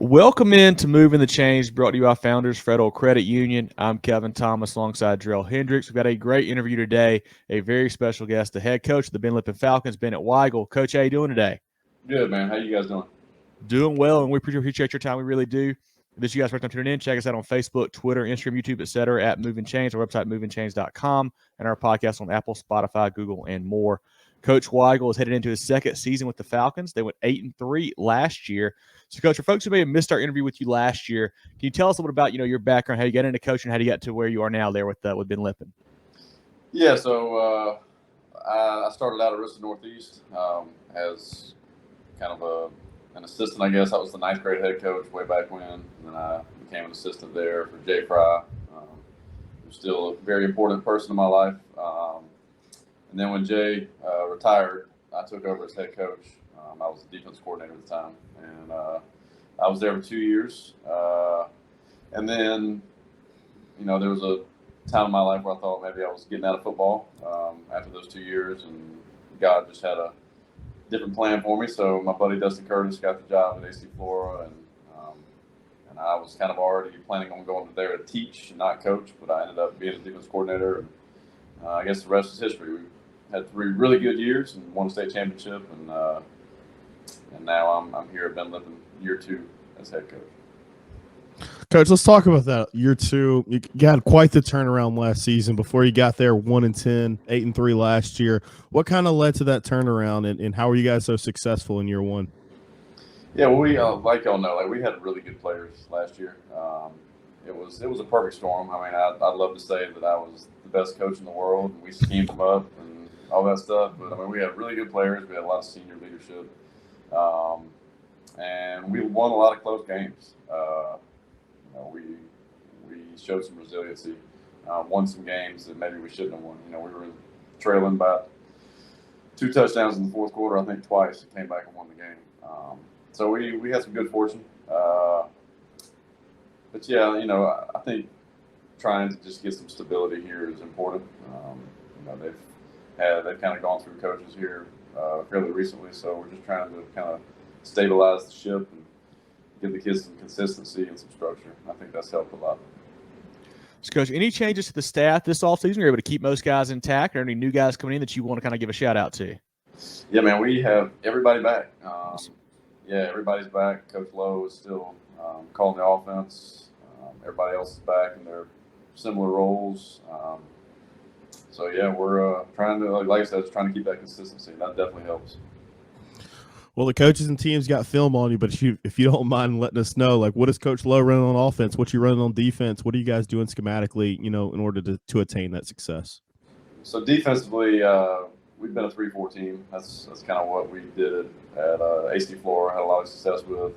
Welcome in to Movin The Chains, brought to you by Founders Federal Credit Union. I'm Kevin Thomas alongside Jerel Hendricks. We've got a great interview today, a very special guest, the head coach of the Ben Lippen Falcons, Bennett Weigle. Coach, how you doing today? Good, man. How you guys doing? Doing well, and we appreciate your time. We really do. If this is you guys first time tuning in, check us out on Facebook, Twitter, Instagram, YouTube, etc. at Movin Chains, our website, movinchains.com, and our podcast on Apple, Spotify, Google, and more. Coach Weigle is headed into his second season with the Falcons. They went 8-3 last year. So, Coach, for folks who may have missed our interview with you last year, can you tell us a little bit about your background, how you got into coaching, how you got to where you are now there with Ben Lippen? Yeah, so I started out at Arista Northeast as kind of an assistant, I guess. I was the ninth grade head coach way back when, and then I became an assistant there for Jay Fry. Who's still a very important person in my life. And then when Jay retired, I took over as head coach. I was the defense coordinator at the time, and I was there for 2 years. And then, there was a time in my life where I thought maybe I was getting out of football after those 2 years, and God just had a different plan for me. So my buddy Dustin Curtis got the job at AC Flora, and I was kind of already planning on going there to teach and not coach, but I ended up being a defense coordinator, and I guess the rest is history. We had 3 really good years and won a state championship, and now I'm here at Ben Lippen year 2 as head coach. Coach, let's talk about that. Year 2, you got quite the turnaround last season. Before you got there, 1-10, 8-3 last year. What kind of led to that turnaround, and how were you guys so successful in year 1? Yeah, well, we like y'all know, we had really good players last year. It was a perfect storm. I mean, I'd love to say that I was the best coach in the world, and we schemed them up and all that stuff. But I mean, we had really good players. We had a lot of senior leadership, and we won a lot of close games. We showed some resiliency, won some games that maybe we shouldn't have won. We were trailing by 2 touchdowns in the fourth quarter, I think twice, and came back and won the game. So we had some good fortune. But yeah, I think trying to just get some stability here is important. They've kind of gone through coaches here fairly recently, so we're just trying to kind of stabilize the ship and give the kids some consistency and some structure. I think that's helped a lot. So, Coach, any changes to the staff this offseason? You're able to keep most guys intact, or any new guys coming in that you want to kind of give a shout out to? Yeah, man, we have everybody back. Yeah, everybody's back. Coach Lowe is still calling the offense. Everybody else is back in their similar roles. So yeah, we're trying to, like I said, trying to keep that consistency. That definitely helps. Well, the coaches and teams got film on you, but if you don't mind letting us know, what is Coach Lowe running on offense? What you running on defense? What are you guys doing schematically, in order to attain that success? So defensively, we've been a 3-4 team. That's kind of what we did at AC Flora. Had a lot of success with.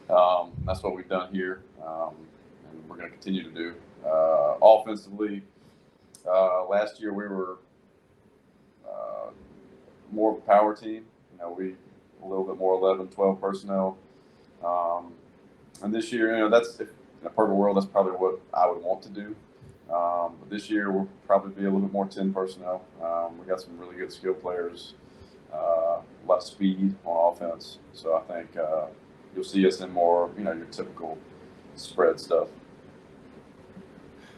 That's what we've done here, and we're going to continue to do. Offensively, last year we were more of a power team. We a little bit more 11, 12 personnel. And this year, that's, in a perfect world, that's probably what I would want to do. But this year, we'll probably be a little bit more 10 personnel. We got some really good skill players, a lot of speed on offense. So I think you'll see us in more, your typical spread stuff.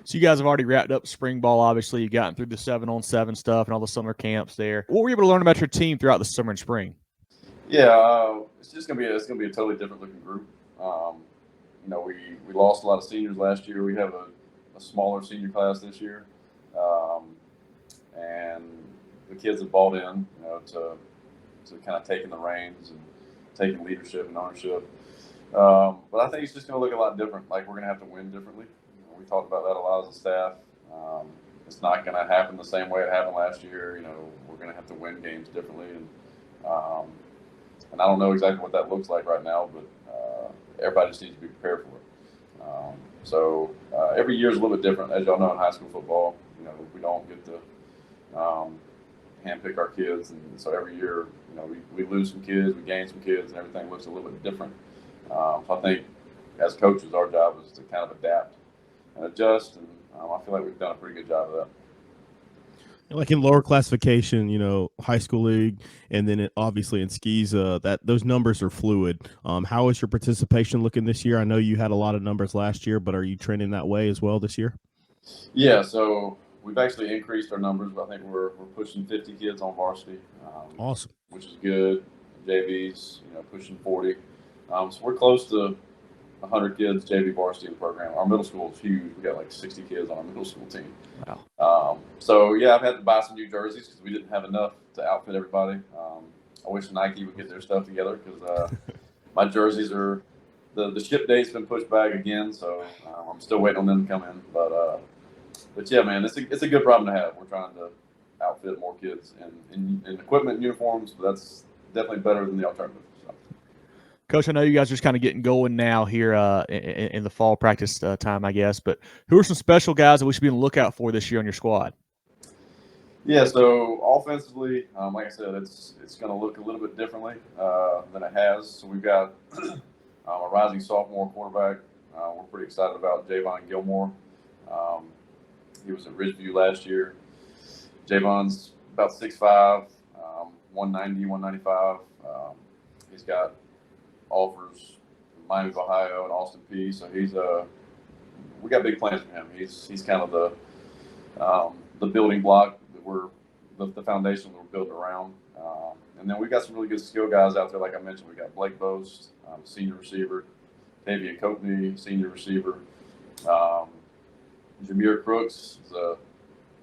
So you guys have already wrapped up spring ball. Obviously, you've gotten through the 7-on-7 stuff and all the summer camps there. What were you able to learn about your team throughout the summer and spring? Yeah, it's just gonna be a totally different looking group. We lost a lot of seniors last year. We have a smaller senior class this year, and the kids have bought in, to kind of taking the reins and taking leadership and ownership. But I think it's just gonna look a lot different. We're gonna have to win differently. We talked about that a lot as a staff. It's not gonna happen the same way it happened last year. We're gonna have to win games differently, and I don't know exactly what that looks like right now, but everybody just needs to be prepared for it. So every year is a little bit different. As y'all know, in high school football, we don't get to handpick our kids, and so every year, we lose some kids, we gain some kids, and everything looks a little bit different. So I think as coaches, our job is to kind of adapt and adjust, and I feel like we've done a pretty good job of that. Like in lower classification, high school league, and then obviously in skis, that those numbers are fluid. How is your participation looking this year? I know you had a lot of numbers last year, but are you trending that way as well this year? Yeah, so we've actually increased our numbers. I think we're pushing 50 kids on varsity. Awesome. Which is good. JVs, pushing 40. So we're close to 100 kids JV varsity in the program. Our middle school is huge. We got like 60 kids on our middle school team. Wow. So yeah, I've had to buy some new jerseys because we didn't have enough to outfit everybody. I wish Nike would get their stuff together because my jerseys are the ship date's been pushed back again. So I'm still waiting on them to come in. But yeah, man, it's a good problem to have. We're trying to outfit more kids in equipment and uniforms, but that's definitely better than the alternative. So. Coach, I know you guys are just kind of getting going now here in the fall practice time, I guess. But who are some special guys that we should be on the lookout for this year on your squad? Yeah, so offensively, like I said, it's going to look a little bit differently than it has. So we've got a rising sophomore quarterback. We're pretty excited about Javon Gilmore. He was at Ridgeview last year. Javon's about 6'5", 190, 195. He's got offers from Miami of Ohio and Austin Peay. So we got big plans for him. He's kind of the building block that we're the foundation that we're building around. And then we got some really good skill guys out there. Like I mentioned, we got Blake Boast, senior receiver, Tavian Coatney, senior receiver. Jameer Crooks is a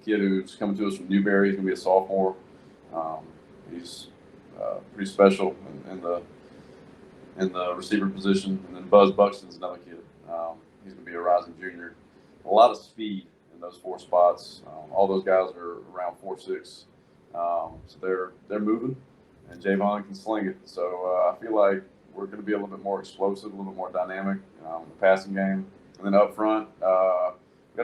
kid who's coming to us from Newberry. He's going to be a sophomore. He's pretty special in the receiver position. And then Buzz Buxton's another kid. He's going to be a rising junior. A lot of speed in those four spots. All those guys are around 4'6". So they're moving, and Javon can sling it. So I feel like we're going to be a little bit more explosive, a little bit more dynamic in the passing game. And then up front, we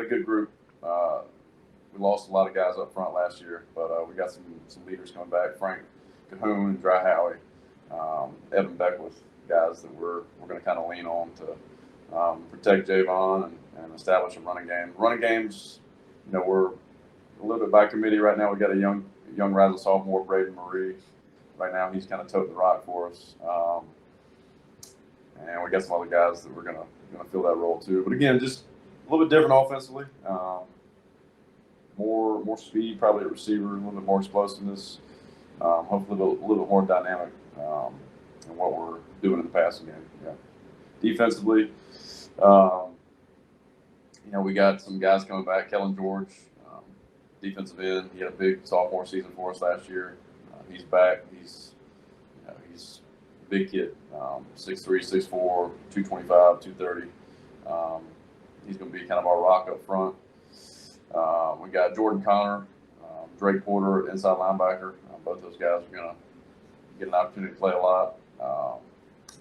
got a good group. We lost a lot of guys up front last year, but we got some leaders coming back. Frank Cahoon and Dry Howie, Evan Beckwith, guys that we're going to kind of lean on to protect Javon and establish a running game. Running games, we're a little bit by committee right now. We got a young rising sophomore, Braden Marie. Right now, he's kind of toting the rock for us, and we got some other guys that we're going to fill that role too. But again, just a little bit different offensively. More speed, probably at receiver, a little bit more explosiveness. Hopefully, a little bit more dynamic in what we're doing in the passing game. Yeah. Defensively, we got some guys coming back. Kellen George, defensive end. He had a big sophomore season for us last year. He's back. He's a big kid, 6'3", 6'4", 225, 230. He's going to be kind of our rock up front. We got Jordan Connor, Drake Porter, inside linebacker. Both those guys are going to get an opportunity to play a lot.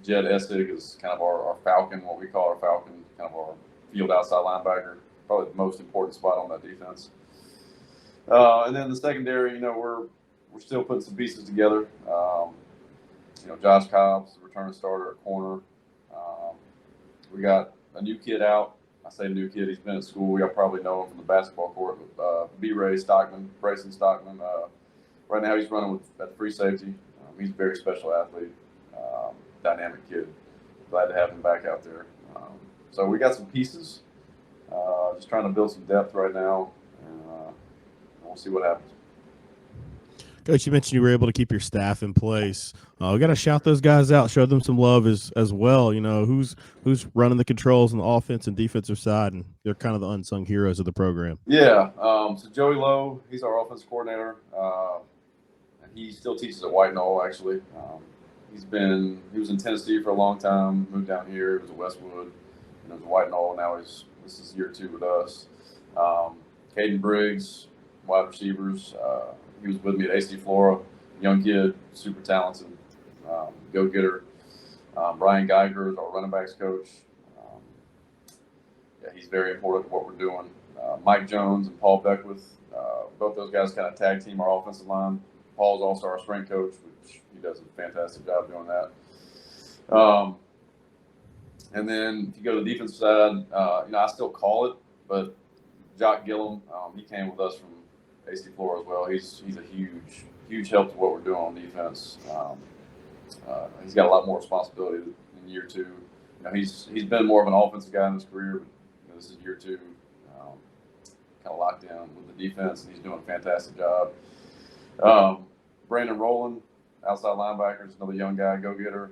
Jed Essig is kind of our Falcon, what we call our Falcon, kind of our field outside linebacker, probably the most important spot on that defense. And then the secondary, we're still putting some pieces together. Josh Cobb's the returning starter at corner. We got a new kid out. I say new kid. He's been at school. We all probably know him from the basketball court. B-Ray Stockman, Brayson Stockman. Right now he's running at free safety. He's a very special athlete, dynamic kid. Glad to have him back out there. So we got some pieces. Just trying to build some depth right now, and we'll see what happens. Coach, you mentioned you were able to keep your staff in place. We got to shout those guys out, show them some love as well. Who's running the controls on the offense and defensive side, and they're kind of the unsung heroes of the program. Yeah. So Joey Lowe, he's our offensive coordinator. And he still teaches at White Knoll, actually. He was in Tennessee for a long time, moved down here. He was at Westwood, and it was White Knoll. Now this is year 2 with us. Caden Briggs, wide receivers. He was with me at AC Flora, young kid, super talented, go-getter. Brian Geiger is our running backs coach. He's very important to what we're doing. Mike Jones and Paul Beckwith, both those guys kind of tag team our offensive line. Paul's also our strength coach, which he does a fantastic job doing that. And then if you go to the defensive side, I still call it, but Jock Gillum, he came with us from AC Floor as well. He's a huge help to what we're doing on defense. He's got a lot more responsibility in year 2. He's been more of an offensive guy in his career, but this is year 2, kind of locked in with the defense, and he's doing a fantastic job. Brandon Rowland, outside linebacker, is another young guy, go-getter.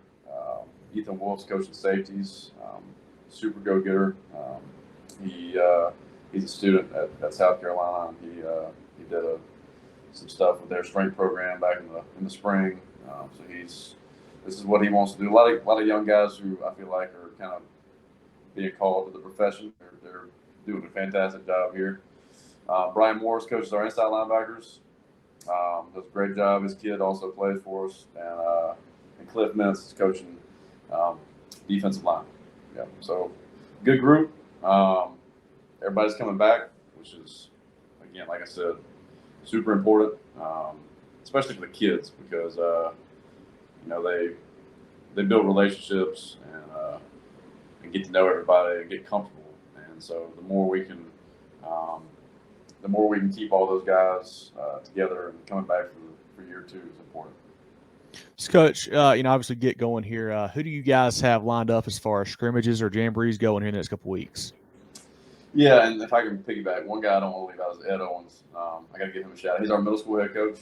Ethan Wolf's coaching safeties, super go-getter. He's a student at South Carolina. He did some stuff with their strength program back in the spring. So this is what he wants to do. A lot of young guys who I feel like are kind of being called to the profession. They're doing a fantastic job here. Brian Morris coaches our inside linebackers. Does a great job. His kid also plays for us, and Cliff Mintz is coaching defensive line. Yeah, so good group. Everybody's coming back, which is, again, like I said, super important, especially for the kids, because they build relationships and get to know everybody and get comfortable. And so the more we can keep all those guys together and coming back for year 2 is important. So, Coach, obviously get going here. Who do you guys have lined up as far as scrimmages or jamborees going here in the next couple weeks? Yeah, and if I can piggyback, one guy I don't want to leave out is Ed Owens. I got to give him a shout out. He's our middle school head coach.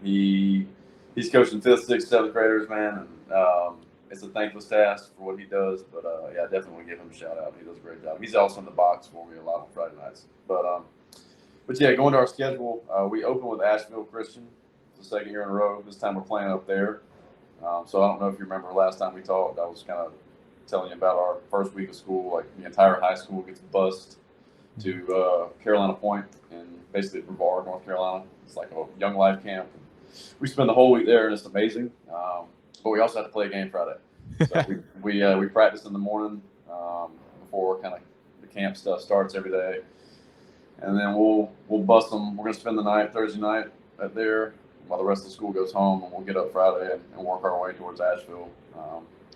He's coaching 5th, 6th, 7th graders, man, and it's a thankless task for what he does. But I definitely want to give him a shout out. He does a great job. He's also in the box for me a lot on Friday nights. But yeah, going to our schedule, we open with Asheville Christian. It's the 2nd year in a row. This time we're playing up there. So I don't know if you remember last time we talked, I was kind of telling you about our first week of school. Like, the entire high school gets bused to Carolina Point in basically Brevard, North Carolina. It's like a young life camp. We spend the whole week there, and it's amazing. But we also have to play a game Friday. So we practice in the morning before kind of the camp stuff starts every day. And then we'll bust them. We're going to spend the night, Thursday night, there while the rest of the school goes home, and we'll get up Friday and work our way towards Asheville,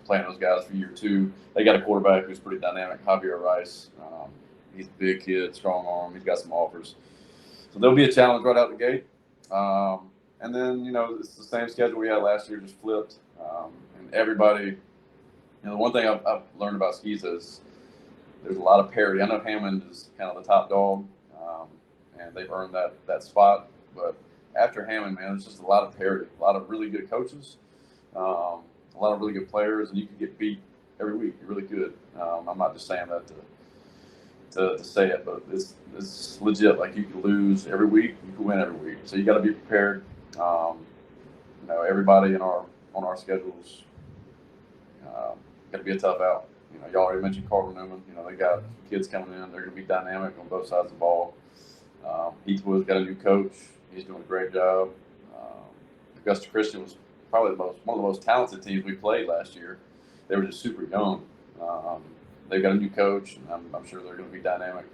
playing those guys for year 2. They got a quarterback who's pretty dynamic, Javier Rice. He's a big kid, strong arm. He's got some offers. So there'll be a challenge right out the gate. And then, it's the same schedule we had last year, just flipped. And everybody, the one thing I've learned about skis is there's a lot of parity. I know Hammond is kind of the top dog, and they've earned that spot. But after Hammond, man, it's just a lot of parity, a lot of really good coaches, a lot of really good players, and you can get beat every week. You're really good. I'm not just saying that to say it, but it's legit. Like, you can lose every week, you can win every week. So you got to be prepared. Everybody on our schedules got to be a tough out. Y'all already mentioned Carter Newman. They got kids coming in. They're going to be dynamic on both sides of the ball. Heathwood's got a new coach. He's doing a great job. Augusta Christian was probably one of the most talented teams we played last year. They were just super young. They've got a new coach, and I'm sure they're going to be dynamic.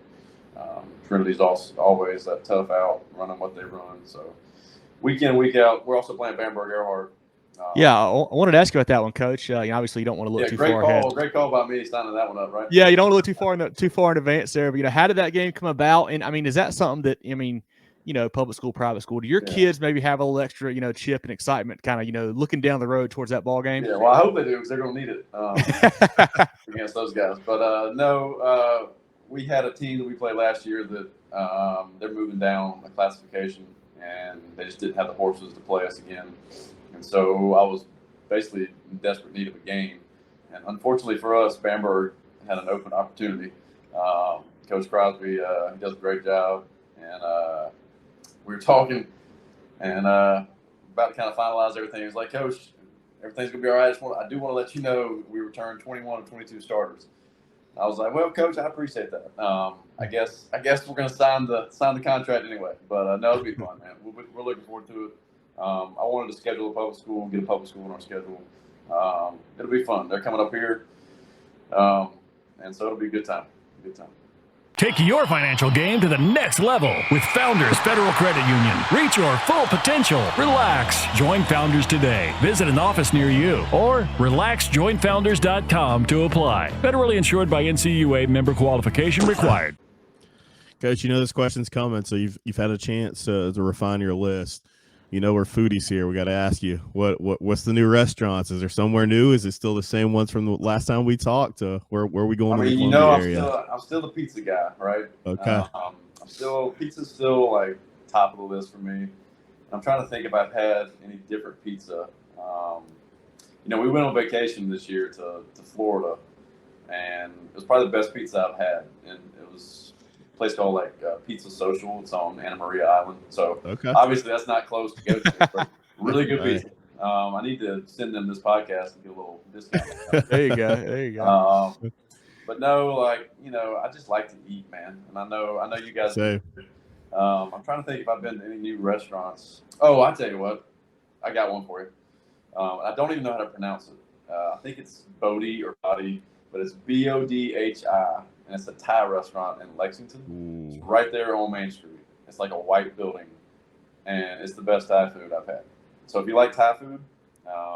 Trinity's always that tough out, running what they run. So week in, week out. We're also playing Bamberg Earhart. I wanted to ask you about that one, Coach. Obviously, you don't want to look too far ahead. Great call by me signing that one up, right? Yeah, you don't want to look too far in advance there. But how did that game come about? And is that something that public school, private school, do your kids maybe have a little extra chip and excitement, kind of looking down the road towards that ball game? Yeah, well, I hope they do, because they're going to need it against those guys. But no, we had a team that we played last year that they're moving down a classification, and they just didn't have the horses to play us again. And so I was basically in desperate need of a game. And unfortunately for us, Bamberg had an open opportunity. Coach Crosby, he does a great job. And we were talking and about to kind of finalize everything. He was like, Coach, everything's going to be all right. I do want to let you know we returned 21 of 22 starters. I was like, well, Coach, I appreciate that. I guess we're going to sign the contract anyway. But no, it'll be fun, man. We're looking forward to it. I wanted to schedule a public school, get a public school on our schedule. It'll be fun. They're coming up here, and so it'll be a good time. Take your financial game to the next level with Founders Federal Credit Union. Reach your full potential. Relax. Join Founders today. Visit an office near you or relaxjoinfounders.com to apply. Federally insured by NCUA, member qualification required. Coach, this question's coming, so you've had a chance to refine your list. We're foodies here. We got to ask you what's the new restaurants? Is there somewhere new? Is it still the same ones from the last time we talked? Where are we going? I mean, in the Columbia area? I'm still the pizza guy, right? Okay. Pizza's still like top of the list for me. I'm trying to think if I've had any different pizza. We went on vacation this year to Florida, and it was probably the best pizza I've had. And it was a place called Pizza Social. It's on Anna Maria Island. So obviously that's not close to go to, but really good pizza. I need to send them this podcast and get a little discount. There you go. But no, I just like to eat, man. And I know you guys do. I'm trying to think if I've been to any new restaurants. Oh, I tell you what, I got one for you. I don't even know how to pronounce it. I think it's Bodhi or Bodhi, but it's Bodhi, and it's a Thai restaurant in Lexington. Ooh. It's right there on Main Street. It's like a white building, and it's the best Thai food I've had. So if you like Thai food,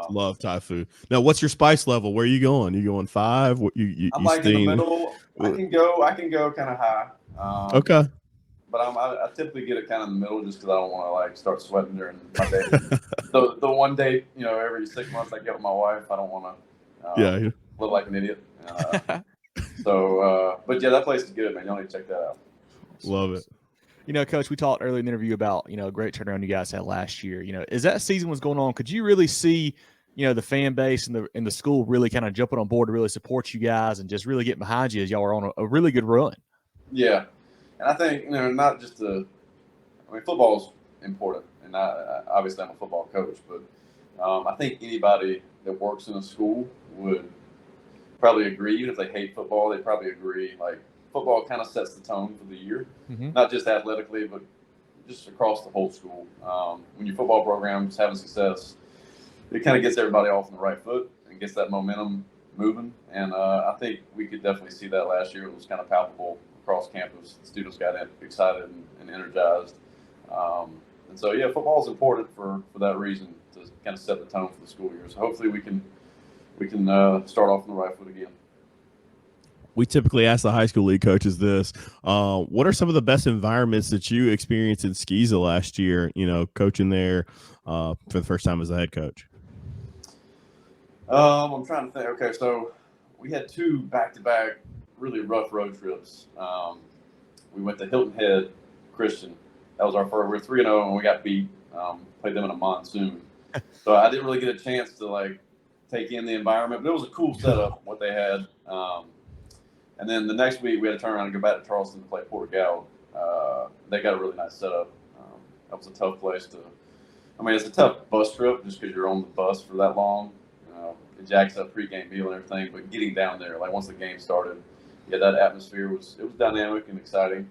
love Thai food. Now, what's your spice level? Where are you going? You going 5? I'm like in the middle. I can go kind of high. Okay. But I typically get it kind of in the middle just because I don't want to start sweating during my day. the one day, every 6 months I get with my wife, I don't want to look like an idiot. But yeah, that place is good, man. Y'all need to check that out. Love it. Coach, we talked earlier in the interview about, a great turnaround you guys had last year. As that season was going on, could you really see, the fan base and the school really kind of jumping on board to really support you guys and just really get behind you as y'all are on a really good run? Yeah. And I think, not just football's important. And obviously I'm a football coach, but I think anybody that works in a school would probably agree. Even if they hate football, they probably agree. Football kind of sets the tone for the year, not just athletically, but just across the whole school. When your football program is having success, it kind of gets everybody off on the right foot and gets that momentum moving. And I think we could definitely see that last year. It was kind of palpable across campus. The students got excited and energized. And so, yeah, football is important for that reason, to kind of set the tone for the school year. So hopefully we can start off on the right foot again. We typically ask the high school league coaches this. What are some of the best environments that you experienced in SCSA last year, coaching there for the first time as a head coach? I'm trying to think. Okay, so we had 2 back-to-back really rough road trips. We went to Hilton Head Christian. That was our first. We were 3-0 and we got beat. Played them in a monsoon. So I didn't really get a chance to take in the environment, but it was a cool setup, what they had. And then the next week we had to turn around and go back to Charleston to play Port Gal. They got a really nice setup. That was a tough place it's a tough bus trip just because you're on the bus for that long. It jacks up pregame meal and everything, but getting down there, once the game started, that atmosphere was dynamic and exciting.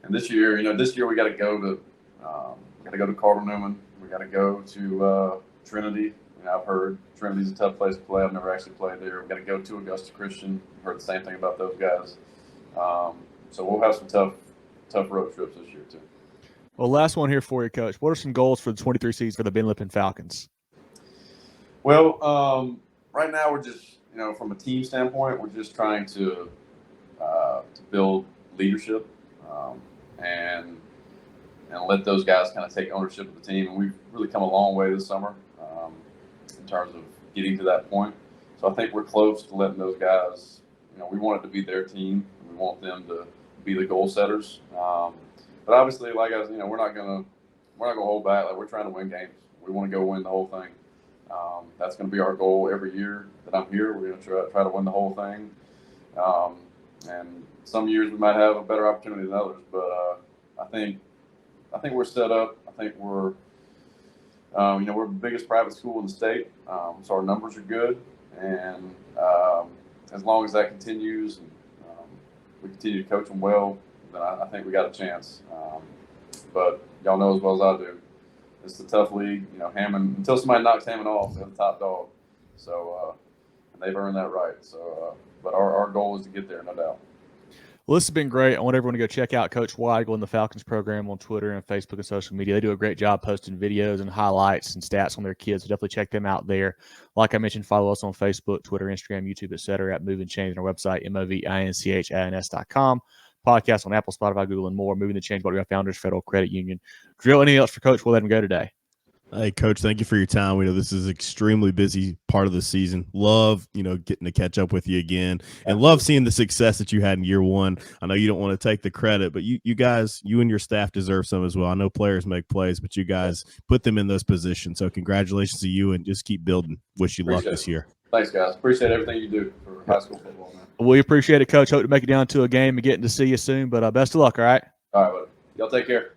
And this year we got to go to Cardinal Newman. We got to go to Trinity. I've heard Trinity's a tough place to play. I've never actually played there. We've got to go to Augusta Christian. I've heard the same thing about those guys. So we'll have some tough road trips this year too. Well, last one here for you, Coach. What are some goals for the 23 season for the Ben Lippen Falcons? Well, right now we're just, from a team standpoint, we're just trying to build leadership and let those guys kind of take ownership of the team. And we've really come a long way this summer in terms of getting to that point. So I think we're close to letting those guys, we want it to be their team. And we want them to be the goal setters. But obviously, we're not gonna hold back. We're trying to win games. We want to go win the whole thing. That's going to be our goal every year that I'm here. We're going to try to win the whole thing. And some years we might have a better opportunity than others, but I think we're set up. I think we're the biggest private school in the state, so our numbers are good. And as long as that continues, and we continue to coach them well, then I think we got a chance. But y'all know as well as I do, it's a tough league. Hammond, until somebody knocks Hammond off, they're the top dog. So, and they've earned that right. So, but our goal is to get there, no doubt. Well, this has been great. I want everyone to go check out Coach Weigle and the Falcons program on Twitter and Facebook and social media. They do a great job posting videos and highlights and stats on their kids. So definitely check them out there. Like I mentioned, follow us on Facebook, Twitter, Instagram, YouTube, etc. at Movin Chains, and our website, movinchins.com. Podcast on Apple, Spotify, Google, and more. Moving the Change, what we have Founders Federal Credit Union. Jerel, anything else for Coach? We'll let him go today. Hey, Coach, thank you for your time. We know this is an extremely busy part of the season. Love, getting to catch up with you again, and love seeing the success that you had in year one. I know you don't want to take the credit, but you guys, you and your staff deserve some as well. I know players make plays, but you guys put them in those positions. So congratulations to you, and just keep building. Wish you luck this year. Thanks, guys. Appreciate everything you do for high school football, man. We appreciate it, Coach. Hope to make it down to a game and getting to see you soon, but best of luck, all right? All right, buddy. Y'all take care.